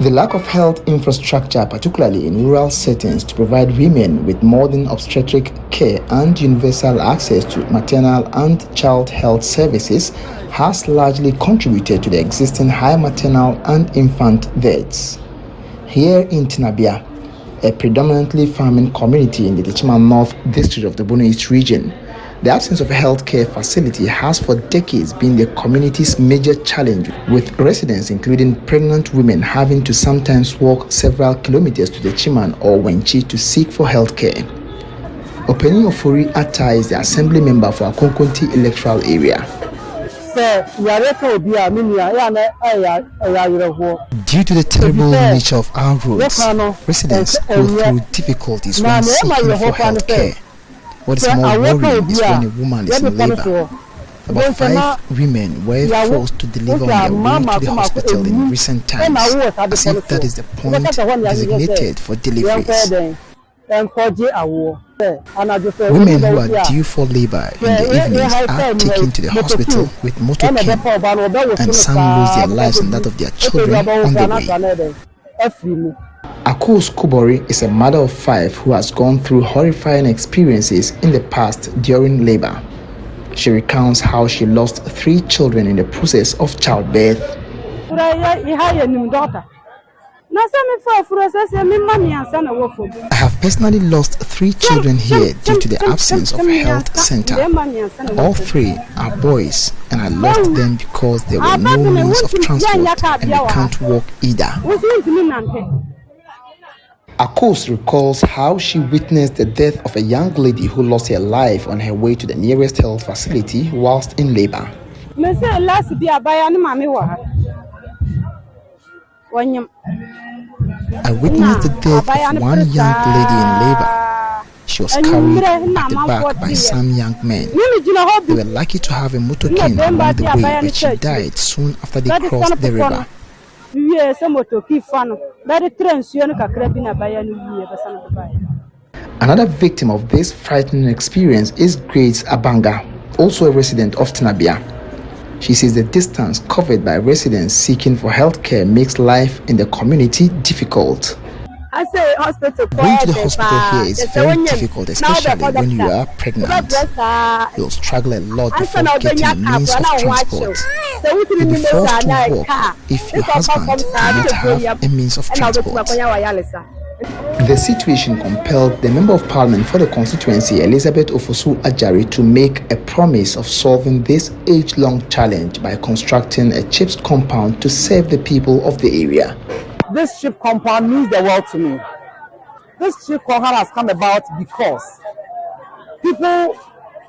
The lack of health infrastructure, particularly in rural settings, to provide women with modern obstetric care and universal access to maternal and child health services has largely contributed to the existing high maternal and infant deaths. Here in Tenabea, a predominantly farming community in the Techiman North district of the Bono East region, the absence of a healthcare facility has for decades been the community's major challenge, with residents, including pregnant women, having to sometimes walk several kilometers to the Techiman or Wenchi to seek for healthcare. Openi Ofori Atta is the assembly member for Akonkonti electoral area. Due to the terrible nature of our roads, residents go through difficulties when seeking for healthcare. What is more worrying is when a woman is in labor. About 5 women were forced to deliver on their way to the hospital in recent times, as if that is the point designated for deliveries. Women who are due for labor in the evenings are taken to the hospital with motorcade, and some lose their lives and that of their children on the way. Akos Kubori is a mother of 5 who has gone through horrifying experiences in the past during labor. She recounts how she lost 3 children in the process of childbirth. I have personally lost 3 children here due to the absence of a health center. All 3 are boys, and I lost them because there were no means of transport and they can't walk either. Akos recalls how she witnessed the death of a young lady who lost her life on her way to the nearest health facility whilst in labor. I witnessed the death of one young lady in labor. She was carried at the back by some young men. They were lucky to have a motorcade along the way, but she died soon after they crossed the river. Another victim of this frightening experience is Grace Abanga, also a resident of Tenabea. She says the distance covered by residents seeking for healthcare makes life in the community difficult. Going to the hospital here is very difficult, especially when you are pregnant. You'll struggle a lot before getting a means of transport. You'll be forced to walk if your husband does not have a means of transport. The situation compelled the Member of Parliament for the constituency, Elizabeth Ofosu Ajari, to make a promise of solving this age-long challenge by constructing a CHPS compound to serve the people of the area. This CHPS compound means the world to me. This CHPS compound has come about because people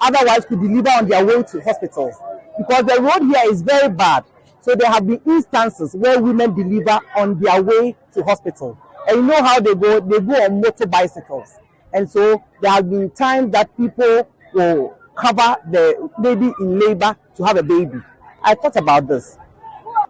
otherwise could deliver on their way to hospitals, because the road here is very bad. So there have been instances where women deliver on their way to hospital. And you know how they go on motor bicycles. And so there have been times that people will cover the lady in labor to have a baby. I thought about this.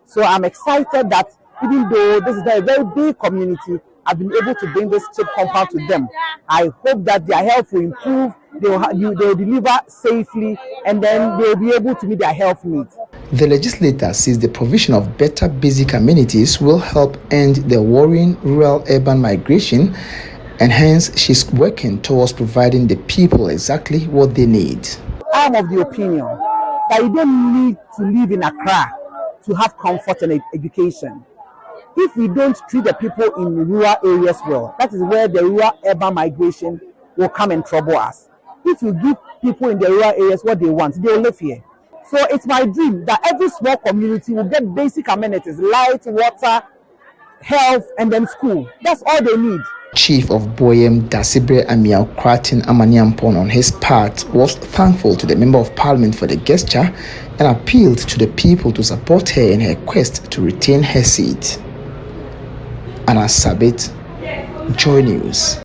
So I'm excited that even though this is not a very big community, I've been able to bring this CHPS compound to them. I hope that their health will improve, they will deliver safely, and then they will be able to meet their health needs. The legislator says the provision of better basic amenities will help end the worrying rural-urban migration, and hence she's working towards providing the people exactly what they need. I am of the opinion that you don't need to live in Accra to have comfort and education. If we don't treat the people in rural areas well, that is where the rural-urban migration will come and trouble us. If you give people in the rural areas what they want, they will live here. So it's my dream that every small community will get basic amenities, light, water, health, and then school. That's all they need. Chief of Boyem Dasibre Amiao Kratin Amaniampon, on his part, was thankful to the Member of Parliament for the gesture and appealed to the people to support her in her quest to retain her seat. Anna Sabit, Joy News.